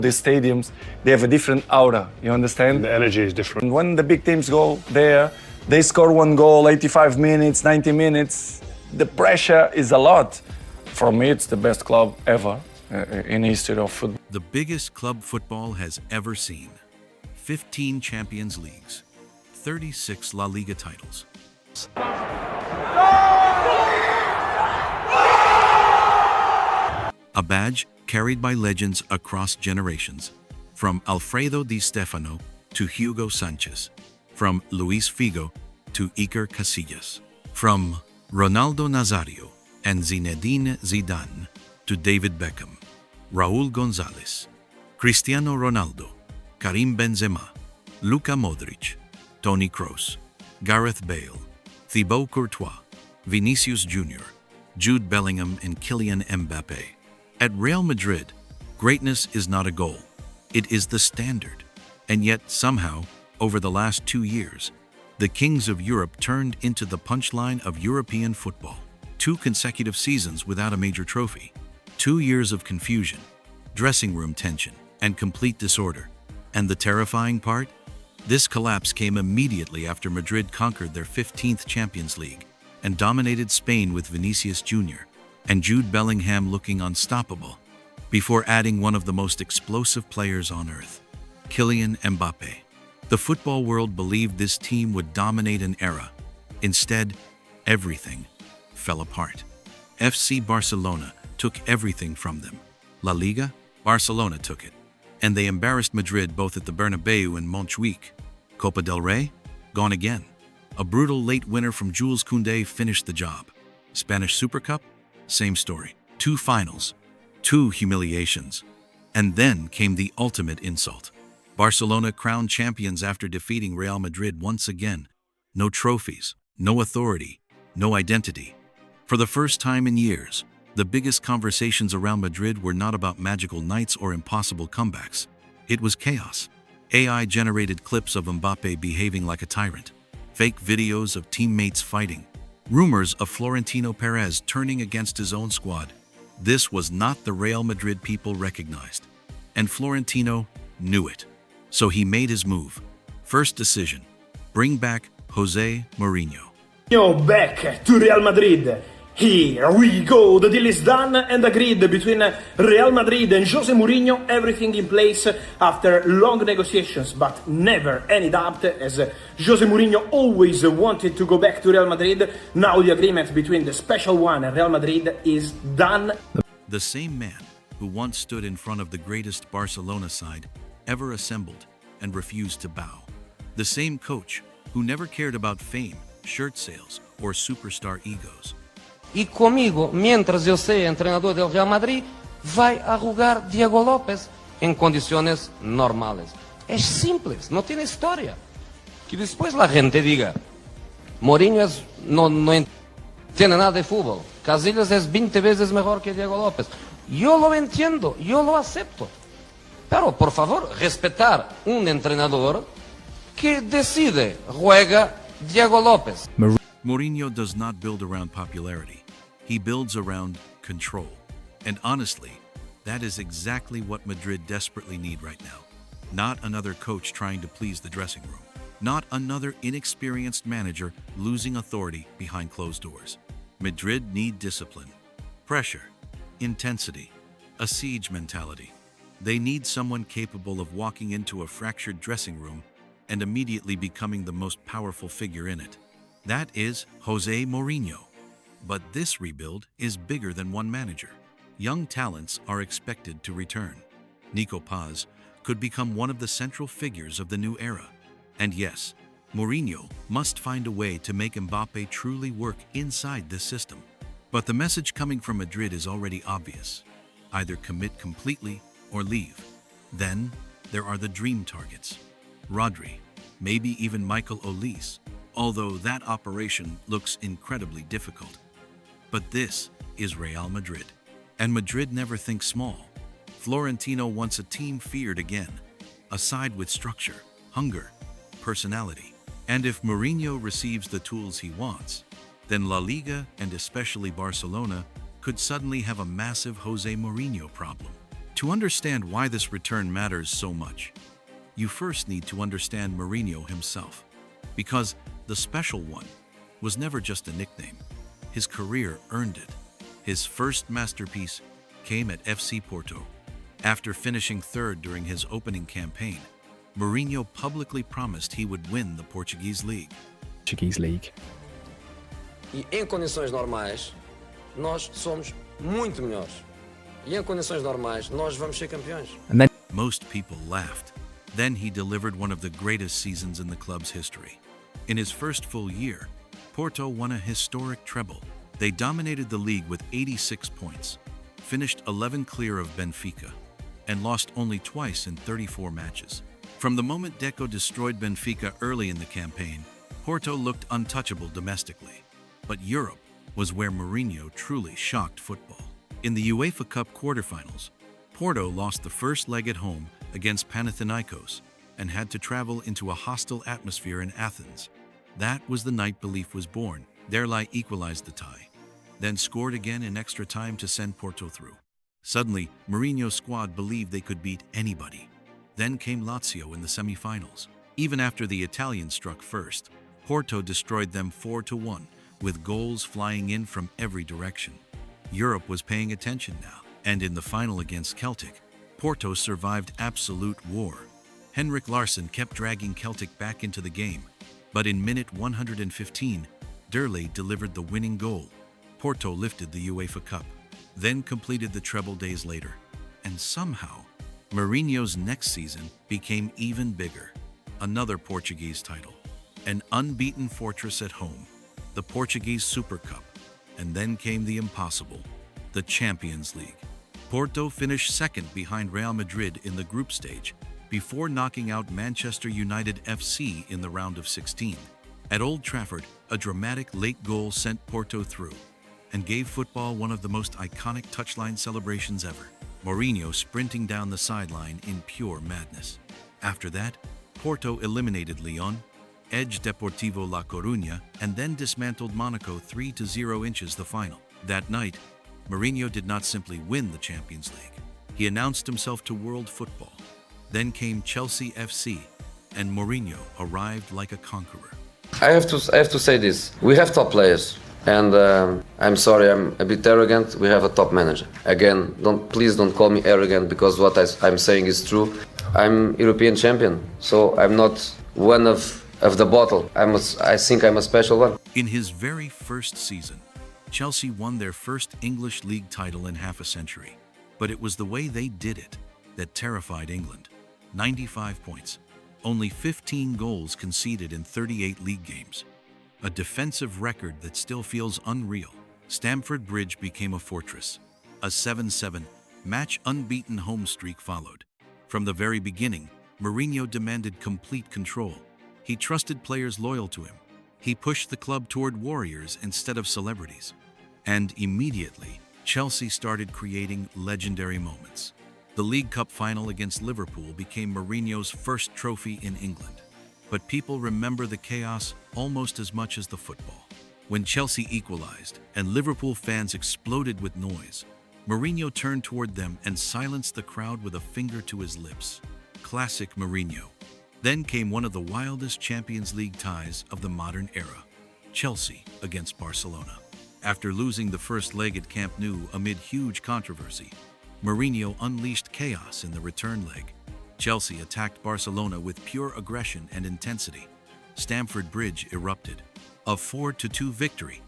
The stadiums, they have a different aura, you understand? The energy is different. And when the big teams go there, they score one goal, 85 minutes, 90 minutes. The pressure is a lot. For me, it's the best club ever in the history of football. The biggest club football has ever seen. 15 Champions Leagues, 36 La Liga titles. A badge carried by legends across generations, from Alfredo Di Stefano to Hugo Sanchez, from Luis Figo to Iker Casillas, from Ronaldo Nazario and Zinedine Zidane to David Beckham, Raúl González, Cristiano Ronaldo, Karim Benzema, Luka Modric, Toni Kroos, Gareth Bale, Thibaut Courtois, Vinicius Jr., Jude Bellingham and Kylian Mbappe. At Real Madrid, greatness is not a goal, it is the standard. And yet, somehow, over the last 2 years, the kings of Europe turned into the punchline of European football. 2 consecutive seasons without a major trophy, 2 years of confusion, dressing room tension, and complete disorder. And the terrifying part? This collapse came immediately after Madrid conquered their 15th Champions League and dominated Spain with Vinicius Jr. and Jude Bellingham looking unstoppable, before adding one of the most explosive players on earth, Kylian Mbappe. The football world believed this team would dominate an era. Instead, everything fell apart. FC Barcelona took everything from them. La Liga, Barcelona took it. And they embarrassed Madrid both at the Bernabeu and Montjuic. Copa del Rey? Gone again. A brutal late winner from Jules Koundé finished the job. Spanish Super Cup? Same story. 2 finals, 2 humiliations. And then came the ultimate insult. Barcelona crowned champions after defeating Real Madrid once again. No trophies, no authority, no identity. For the first time in years, the biggest conversations around Madrid were not about magical nights or impossible comebacks. It was chaos. AI-generated clips of Mbappe behaving like a tyrant, fake videos of teammates fighting, rumors of Florentino Perez turning against his own squad. This was not the Real Madrid people recognized, and Florentino knew it. So he made his move. First decision, bring back Jose Mourinho. Back to Real Madrid. Here we go, the deal is done and agreed between Real Madrid and Jose Mourinho, everything in place after long negotiations, but never any doubt, as Jose Mourinho always wanted to go back to Real Madrid. Now the agreement between the Special One and Real Madrid is done. The same man who once stood in front of the greatest Barcelona side ever assembled and refused to bow. The same coach who never cared about fame, shirt sales, or superstar egos. E comigo, mientras eu ser entrenador del Real Madrid, vai a jugar Diego López en condiciones normales. Es simples, no tiene historia. Que después la gente diga, Mourinho no entiende nada de fútbol, Casillas es 20 veces mejor que Diego López. Yo lo entiendo, yo lo acepto. Pero, por favor, respetar un entrenador que decide, juega Diego López. Mourinho does not build around popularity. He builds around control. And honestly, that is exactly what Madrid desperately need right now. Not another coach trying to please the dressing room. Not another inexperienced manager losing authority behind closed doors. Madrid need discipline, pressure, intensity, a siege mentality. They need someone capable of walking into a fractured dressing room and immediately becoming the most powerful figure in it. That is Jose Mourinho. But this rebuild is bigger than one manager. Young talents are expected to return. Nico Paz could become one of the central figures of the new era. And yes, Mourinho must find a way to make Mbappe truly work inside this system. But the message coming from Madrid is already obvious. Either commit completely or leave. Then there are the dream targets. Rodri, maybe even Michael Olise, although that operation looks incredibly difficult. But this is Real Madrid. And Madrid never thinks small. Florentino wants a team feared again, a side with structure, hunger, personality. And if Mourinho receives the tools he wants, then La Liga and especially Barcelona could suddenly have a massive Jose Mourinho problem. To understand why this return matters so much, you first need to understand Mourinho himself, because the special one was never just a nickname. His career earned it. His first masterpiece came at FC Porto. After finishing third during his opening campaign, Mourinho publicly promised he would win the Portuguese League. E em condições normais, nós somos muito melhores. E em condições normais, nós vamos ser campeões. Most people laughed. Then he delivered one of the greatest seasons in the club's history. In his first full year, Porto won a historic treble. They dominated the league with 86 points, finished 11 clear of Benfica, and lost only twice in 34 matches. From the moment Deco destroyed Benfica early in the campaign, Porto looked untouchable domestically. But Europe was where Mourinho truly shocked football. In the UEFA Cup quarterfinals, Porto lost the first leg at home against Panathinaikos and had to travel into a hostile atmosphere in Athens. That was the night belief was born. Derlei equalized the tie, then scored again in extra time to send Porto through. Suddenly, Mourinho's squad believed they could beat anybody. Then came Lazio in the semi-finals. Even after the Italians struck first, Porto destroyed them 4-1, with goals flying in from every direction. Europe was paying attention now, and in the final against Celtic, Porto survived absolute war. Henrik Larsson kept dragging Celtic back into the game, but in minute 115, Derlei delivered the winning goal. Porto lifted the UEFA Cup, then completed the treble days later. And somehow, Mourinho's next season became even bigger. Another Portuguese title, an unbeaten fortress at home, the Portuguese Super Cup, and then came the impossible, the Champions League. Porto finished second behind Real Madrid in the group stage before knocking out Manchester United FC in the round of 16. At Old Trafford, a dramatic late goal sent Porto through and gave football one of the most iconic touchline celebrations ever. Mourinho sprinting down the sideline in pure madness. After that, Porto eliminated Lyon, edged Deportivo La Coruña, and then dismantled Monaco 3-0 inches the final. That night, Mourinho did not simply win the Champions League. He announced himself to world football. Then came Chelsea FC, and Mourinho arrived like a conqueror. I have to say this. We have top players. And I'm sorry, I'm a bit arrogant. We have a top manager. Again, please don't call me arrogant, because what I'm saying is true. I'm European champion, so I'm not one of the bottle. I think I'm a special one. In his very first season, Chelsea won their first English league title in half a century. But it was the way they did it that terrified England. 95 points, only 15 goals conceded in 38 league games. A defensive record that still feels unreal. Stamford Bridge became a fortress. A 7-7 match unbeaten home streak followed. From the very beginning, Mourinho demanded complete control. He trusted players loyal to him. He pushed the club toward warriors instead of celebrities. And immediately, Chelsea started creating legendary moments. The League Cup final against Liverpool became Mourinho's first trophy in England. But people remember the chaos almost as much as the football. When Chelsea equalized and Liverpool fans exploded with noise, Mourinho turned toward them and silenced the crowd with a finger to his lips. Classic Mourinho. Then came one of the wildest Champions League ties of the modern era, Chelsea against Barcelona. After losing the first leg at Camp Nou amid huge controversy, Mourinho unleashed chaos in the return leg. Chelsea attacked Barcelona with pure aggression and intensity. Stamford Bridge erupted. A 4-2 victory,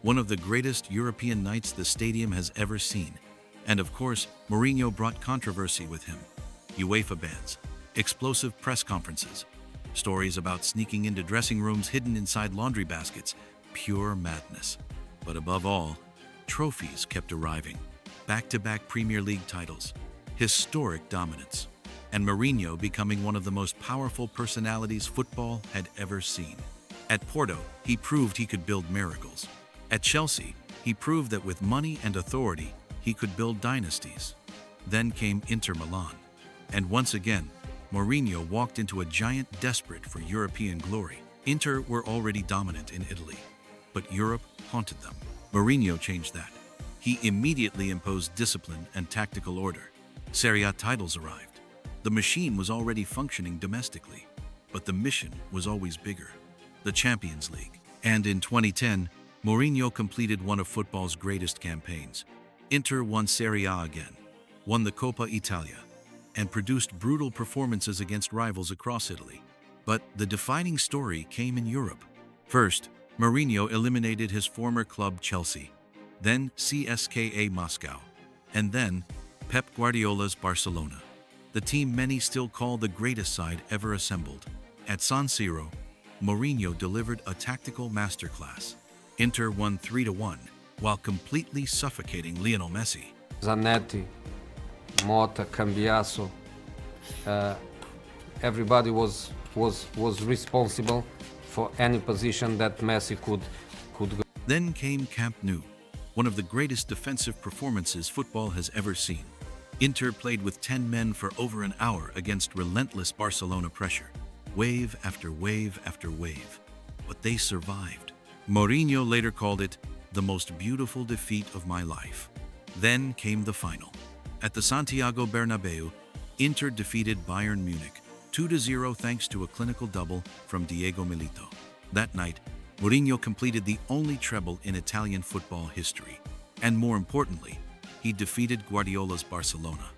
one of the greatest European nights the stadium has ever seen. And of course, Mourinho brought controversy with him. UEFA bans, explosive press conferences, stories about sneaking into dressing rooms hidden inside laundry baskets, pure madness. But above all, trophies kept arriving. Back-to-back Premier League titles, historic dominance, and Mourinho becoming one of the most powerful personalities football had ever seen. At Porto, he proved he could build miracles. At Chelsea, he proved that with money and authority, he could build dynasties. Then came Inter Milan. And once again, Mourinho walked into a giant desperate for European glory. Inter were already dominant in Italy, but Europe haunted them. Mourinho changed that. He immediately imposed discipline and tactical order. Serie A titles arrived. The machine was already functioning domestically, but the mission was always bigger, the Champions League. And in 2010, Mourinho completed one of football's greatest campaigns. Inter won Serie A again, won the Coppa Italia, and produced brutal performances against rivals across Italy. But the defining story came in Europe. First, Mourinho eliminated his former club Chelsea, then CSKA Moscow, and then Pep Guardiola's Barcelona, the team many still call the greatest side ever assembled. At San Siro, Mourinho delivered a tactical masterclass. Inter won 3-1, while completely suffocating Lionel Messi. Zanetti, Motta, Cambiaso, everybody was responsible for any position that Messi could go. Then came Camp Nou, one of the greatest defensive performances football has ever seen. Inter played with 10 men for over an hour against relentless Barcelona pressure, wave after wave after wave. But they survived. Mourinho later called it the most beautiful defeat of my life. Then came the final. At the Santiago Bernabeu, Inter defeated Bayern Munich 2-0 thanks to a clinical double from Diego Milito. That night, Mourinho completed the only treble in Italian football history. And more importantly, he defeated Guardiola's Barcelona.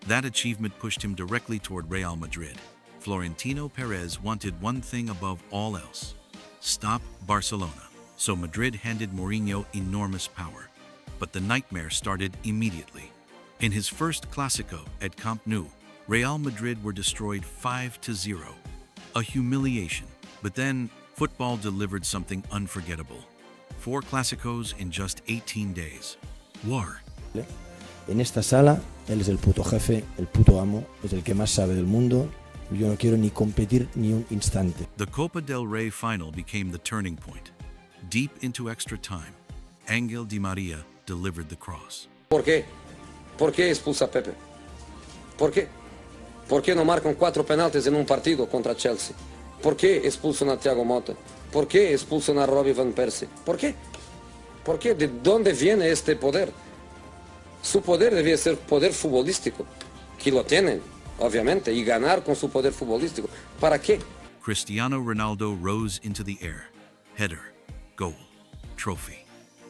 That achievement pushed him directly toward Real Madrid. Florentino Perez wanted one thing above all else: stop Barcelona. So Madrid handed Mourinho enormous power. But the nightmare started immediately. In his first Clásico at Camp Nou, Real Madrid were destroyed 5-0. A humiliation. But then, football delivered something unforgettable. 4 Clásicos in just 18 days. War. En esta sala, él es el puto jefe, el puto amo, es el que más sabe del mundo. Yo no quiero ni competir ni un instante. The Copa del Rey final became the turning point. Deep into extra time, Ángel Di María delivered the cross. ¿Por qué? ¿Por qué expulsa a Pepe? ¿Por qué? ¿Por qué no marcan 4 penaltis en un partido contra Chelsea? ¿Por qué expulsan a Thiago Motta? ¿Por qué expulsan a Robbie Van Persie? ¿Por qué? ¿Por qué? ¿De dónde viene este poder? Su poder debía ser poder futbolístico, que lo tienen, obviamente, y ganar con su poder futbolístico. ¿Para qué? Cristiano Ronaldo rose into the air. Header, goal, trophy.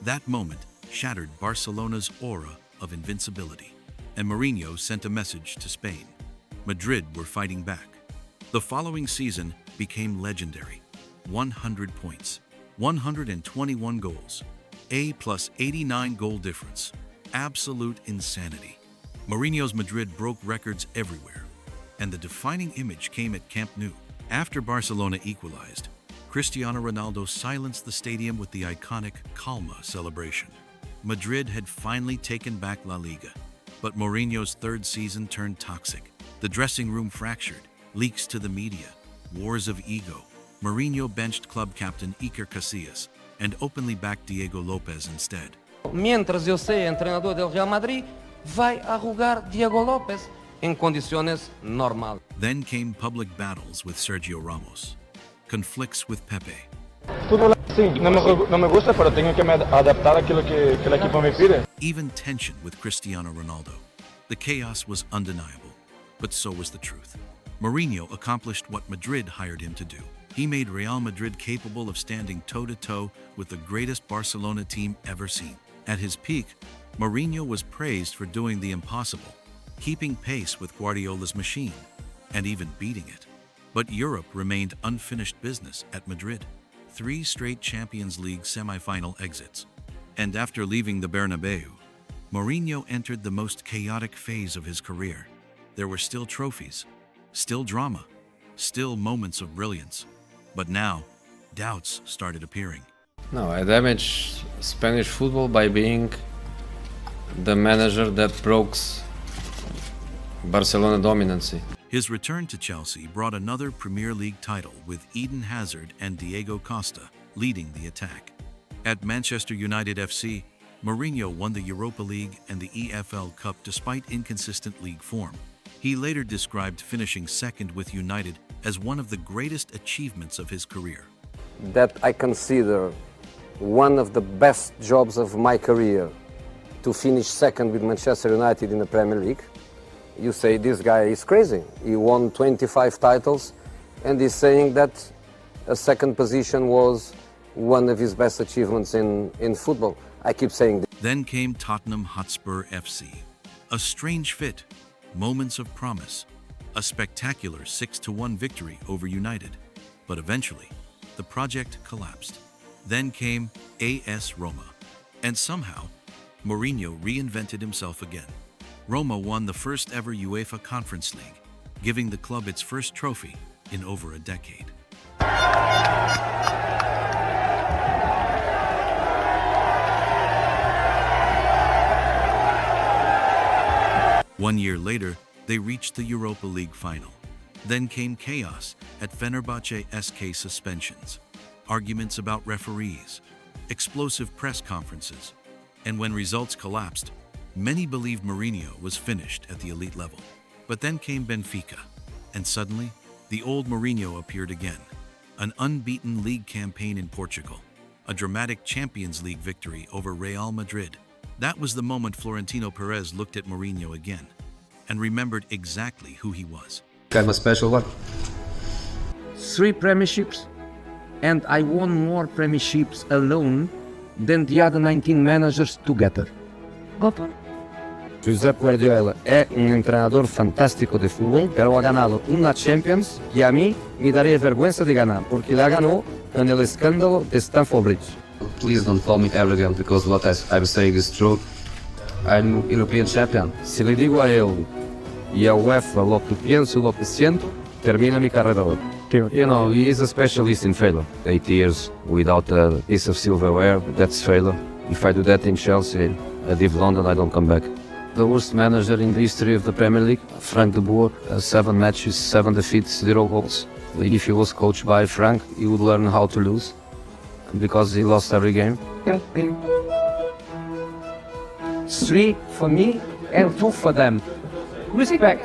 That moment shattered Barcelona's aura of invincibility, and Mourinho sent a message to Spain. Madrid were fighting back. The following season became legendary. 100 points, 121 goals, A plus 89 goal difference. Absolute insanity. Mourinho's Madrid broke records everywhere, and the defining image came at Camp Nou. After Barcelona equalized, Cristiano Ronaldo silenced the stadium with the iconic Calma celebration. Madrid had finally taken back La Liga, but Mourinho's third season turned toxic. The dressing room fractured, leaks to the media, wars of ego. Mourinho benched club captain Iker Casillas and openly backed Diego Lopez instead. Mientras yo sea entrenador del Real Madrid, vai a jugar Diego López en condiciones normales. Then came public battles with Sergio Ramos, conflicts with Pepe, No me gusta, pero tengo que adaptar a aquilo que el equipo me pide. even tension with Cristiano Ronaldo. The chaos was undeniable, but so was the truth. Mourinho accomplished what Madrid hired him to do. He made Real Madrid capable of standing toe-to-toe with the greatest Barcelona team ever seen. At his peak, Mourinho was praised for doing the impossible, keeping pace with Guardiola's machine, and even beating it. But Europe remained unfinished business at Madrid. 3 straight Champions League semi-final exits. And after leaving the Bernabeu, Mourinho entered the most chaotic phase of his career. There were still trophies, still drama, still moments of brilliance. But now, doubts started appearing. No, I damaged Spanish football by being the manager that broke Barcelona dominancy. His return to Chelsea brought another Premier League title with Eden Hazard and Diego Costa leading the attack. At Manchester United FC, Mourinho won the Europa League and the EFL Cup despite inconsistent league form. He later described finishing second with United as one of the greatest achievements of his career. That I consider one of the best jobs of my career, to finish second with Manchester United in the Premier League. you say this guy is crazy. He won 25 titles and he's saying that a second position was one of his best achievements in football. I keep saying this. Then came Tottenham Hotspur FC. A strange fit, moments of promise, a spectacular 6-1 victory over United. But eventually, the project collapsed. Then came AS Roma. And somehow, Mourinho reinvented himself again. Roma won the first ever UEFA Conference League, giving the club its first trophy in over a decade. 1 year later, they reached the Europa League final. Then came chaos at Fenerbahce SK suspensions, arguments about referees, explosive press conferences, and when results collapsed, many believed Mourinho was finished at the elite level. But then came Benfica, and suddenly, the old Mourinho appeared again. An unbeaten league campaign in Portugal, a dramatic Champions League victory over Real Madrid. That was the moment Florentino Perez looked at Mourinho again and remembered exactly who he was. I'm a special one. 3 premierships, and I won more premierships alone than the other 19 managers together. Giuseppe Guardiola è un entrenador fantástico de fútbol, pero ha ganado una Champions y a mí me daría vergüenza de ganar, porque la ganó en el escándalo de Stamford Bridge. Please don't call me arrogant, because what I'm saying is true. I'm European champion. Se le digo a él y a UEFA lo que pienso, lo que siento, termina mi carrera. You know, he is a specialist in failure. 8 years without a piece of silverware, that's failure. If I do that in Chelsea, I leave London, I don't come back. The worst manager in the history of the Premier League, Frank de Boer, 7 matches, 7 defeats, 0 goals. If he was coached by Frank, he would learn how to lose, because he lost every game. 3 for me and 2 for them. Respect,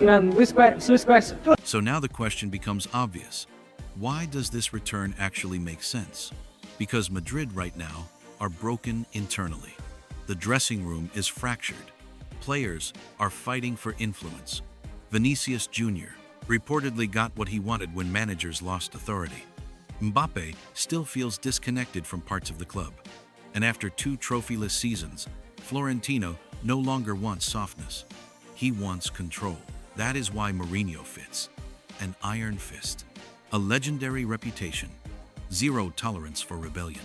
man, respect. So now the question becomes obvious. Why does this return actually make sense? Because Madrid right now are broken internally. The dressing room is fractured. Players are fighting for influence. Vinicius Jr. reportedly got what he wanted when managers lost authority. Mbappe still feels disconnected from parts of the club. And after 2 trophyless seasons, Florentino no longer wants softness. He wants control. That is why Mourinho fits. An iron fist. A legendary reputation. Zero tolerance for rebellion.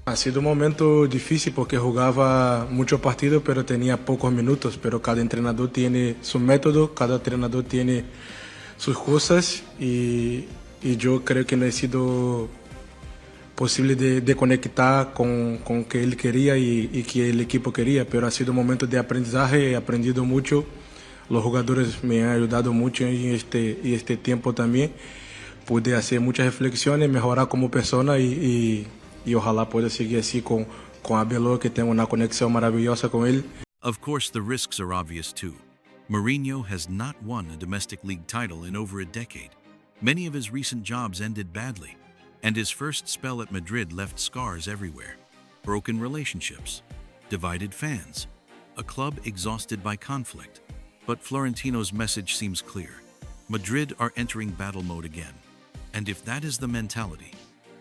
Ha sido un momento difícil porque jugaba muchos partidos pero tenía pocos minutos, pero cada entrenador tiene su método, cada entrenador tiene sus cosas y yo creo que no ha sido posible de conectar con que él quería y que el equipo quería, pero ha sido un momento de aprendizaje, he aprendido mucho, los jugadores me han ayudado mucho en este tiempo también, pude hacer muchas reflexiones, mejorar como persona y ojalá pueda seguir así con Abeló, que tengo una conexión maravillosa con él. Of course, the risks are obvious too. Mourinho has not won a domestic league title in over a decade. Many of his recent jobs ended badly, and his first spell at Madrid left scars everywhere. Broken relationships, divided fans, a club exhausted by conflict. But Florentino's message seems clear. Madrid are entering battle mode again. And if that is the mentality,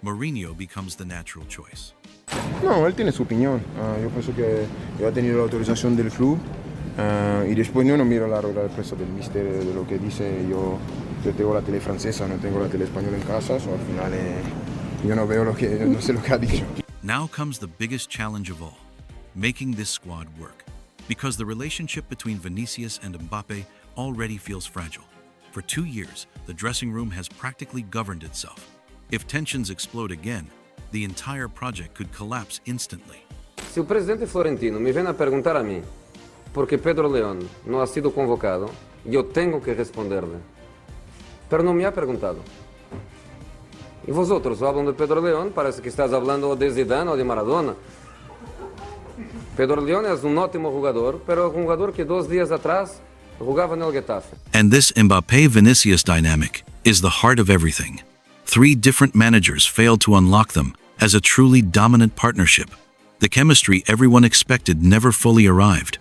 Mourinho becomes the natural choice. No, él tiene su opinión. Yo pienso que yo he tenido la autorización del club y después yo no miro la rueda de prensa del míster, de lo que dice. Yo tengo la tele francesa, no tengo la tele española en casa, so al final yo no veo no sé lo que ha dicho. Now comes the biggest challenge of all, making this squad work. Because the relationship between Vinicius and Mbappe already feels fragile. For 2 years, the dressing room has practically governed itself. If tensions explode again, the entire project could collapse instantly. Se o presidente Florentino me viene a perguntar a mí por qué Pedro León no ha sido convocado, yo tengo que responderle. Pero no me ha preguntado. Y vosotros hablan de Pedro León, parece que estás hablando de Zidane o de Maradona. Pedro León es un ótimo jugador, pero un jugador que 2 días atrás jugaba en el Getafe. And this Mbappe-Vinicius dynamic is the heart of everything. 3 different managers failed to unlock them as a truly dominant partnership. The chemistry everyone expected never fully arrived.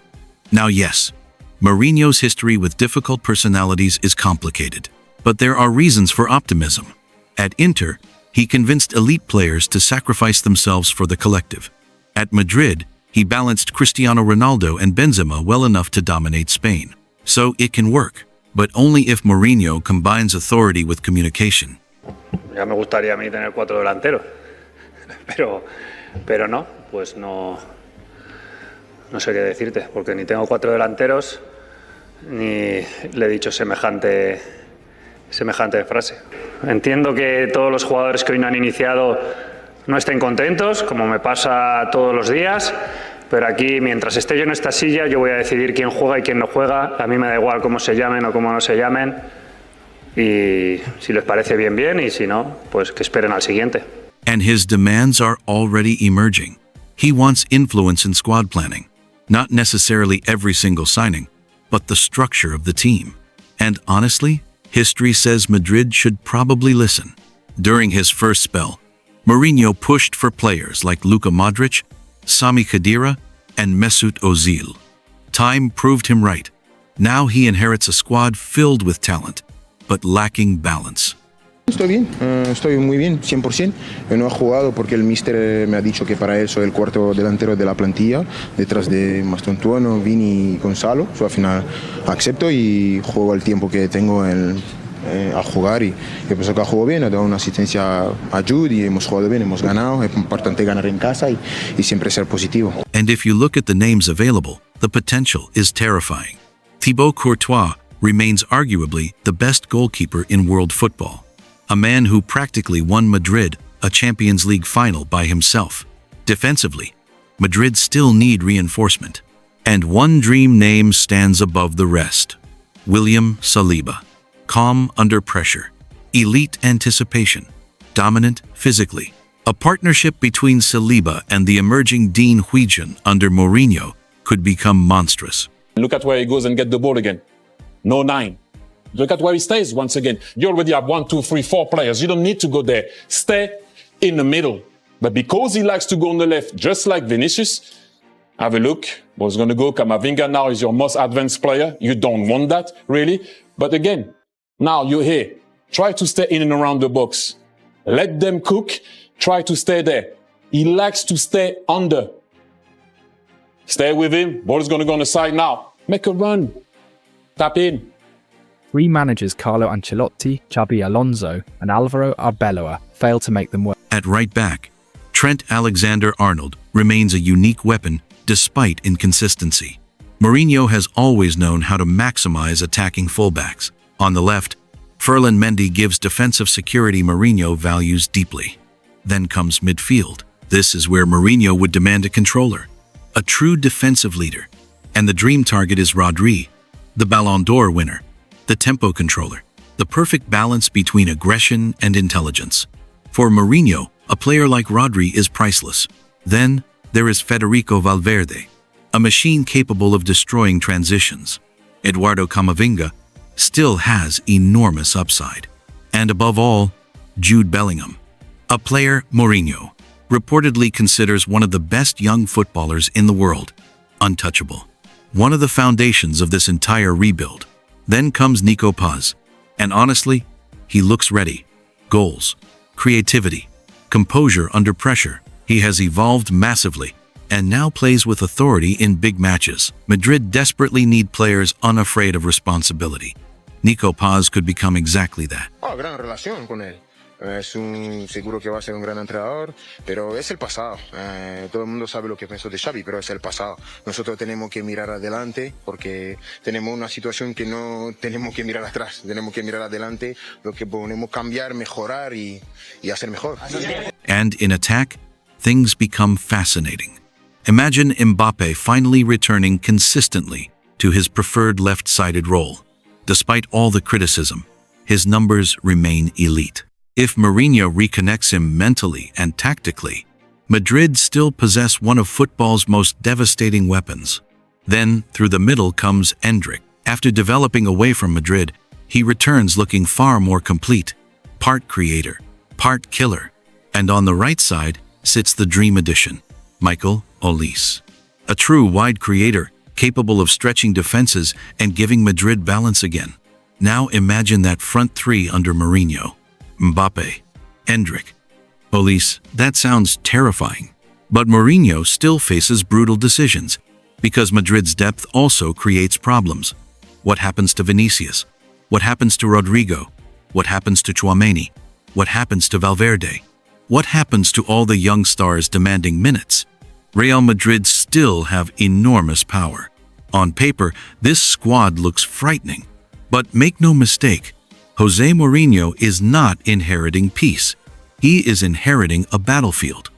Now yes, Mourinho's history with difficult personalities is complicated, but there are reasons for optimism. At Inter, he convinced elite players to sacrifice themselves for the collective. At Madrid, he balanced Cristiano Ronaldo and Benzema well enough to dominate Spain. So it can work, but only if Mourinho combines authority with communication. Ya me gustaría a mí tener 4 delanteros, pero no, pues no sé qué decirte, porque ni tengo 4 delanteros, ni le he dicho semejante frase. Entiendo que todos los jugadores que hoy no han iniciado no estén contentos, como me pasa todos los días, pero aquí, mientras esté yo en esta silla, yo voy a decidir quién juega y quién no juega. A mí me da igual cómo se llamen o cómo no se llamen, y si les parece bien, bien, y si no, pues que esperen al siguiente. And his demands are already emerging. He wants influence in squad planning, not necessarily every single signing, but the structure of the team. And honestly, history says Madrid should probably listen. During his first spell, Mourinho pushed for players like Luka Modric, Sami Khedira, and Mesut Ozil. Time proved him right. Now he inherits a squad filled with talent, but lacking balance. Estoy bien, estoy muy bien, 100%. No he jugado porque el míster me ha dicho que para él soy el cuarto delantero de la plantilla, detrás de Mastantuono, Vini y Gonzalo. Al final acepto y juego el tiempo que tengo a jugar, y pienso que juego bien. He dado una asistencia a Jude y hemos jugado bien, hemos ganado. Es importante ganar en casa y siempre ser positivo. And if you look at the names available, the potential is terrifying. Thibaut Courtois remains arguably the best goalkeeper in world football. A man who practically won Madrid a Champions League final by himself. Defensively, Madrid still need reinforcement. And one dream name stands above the rest. William Saliba. Calm under pressure. Elite anticipation. Dominant physically. A partnership between Saliba and the emerging Dean Huijsen under Mourinho could become monstrous. Look at where he goes and get the ball again. No 9. Look at where he stays once again. You already have 1, 2, 3, 4 players. You don't need to go there. Stay in the middle. But because he likes to go on the left, just like Vinicius, have a look. What's going to go? Camavinga now is your most advanced player. You don't want that, really. But again, now you're here. Try to stay in and around the box. Let them cook. Try to stay there. He likes to stay under. Stay with him. Ball is going to go on the side now. Make a run. Tap in. Three managers Carlo Ancelotti, Xabi Alonso, and Alvaro Arbeloa failed to make them work. At right back, Trent Alexander-Arnold remains a unique weapon despite inconsistency. Mourinho has always known how to maximize attacking fullbacks. On the left, Ferland Mendy gives defensive security Mourinho values deeply. Then comes midfield. This is where Mourinho would demand a controller, a true defensive leader. And the dream target is Rodri, the Ballon d'Or winner, the tempo controller, the perfect balance between aggression and intelligence. For Mourinho, a player like Rodri is priceless. Then, there is Federico Valverde, a machine capable of destroying transitions. Eduardo Camavinga still has enormous upside. And above all, Jude Bellingham, a player Mourinho reportedly considers one of the best young footballers in the world, untouchable. One of the foundations of this entire rebuild. Then comes Nico Paz, and honestly, he looks ready. Goals, creativity, composure under pressure. He has evolved massively, and now plays with authority in big matches. Madrid desperately need players unafraid of responsibility. Nico Paz could become exactly that. Gran relación con él. Seguro que va a ser un gran entrenador, pero es el pasado. Todo el mundo sabe lo que pienso de Xavi, pero es el pasado. Nosotros tenemos que mirar adelante porque tenemos una situación que no tenemos que mirar atrás. Tenemos que mirar adelante, lo que podemos cambiar, mejorar y hacer mejor. And in attack, things become fascinating. Imagine Mbappe finally returning consistently to his preferred left-sided role. Despite all the criticism, his numbers remain elite. If Mourinho reconnects him mentally and tactically, Madrid still possess one of football's most devastating weapons. Then, through the middle comes Endrick. After developing away from Madrid, he returns looking far more complete, part creator, part killer. And on the right side sits the dream addition, Michael Olise. A true wide creator capable of stretching defenses and giving Madrid balance again. Now imagine that front three under Mourinho. Mbappe, Endrick. Police, that sounds terrifying. But Mourinho still faces brutal decisions, because Madrid's depth also creates problems. What happens to Vinicius? What happens to Rodrigo? What happens to Tchouaméni? What happens to Valverde? What happens to all the young stars demanding minutes? Real Madrid still have enormous power. On paper, this squad looks frightening. But make no mistake, Jose Mourinho is not inheriting peace. He is inheriting a battlefield.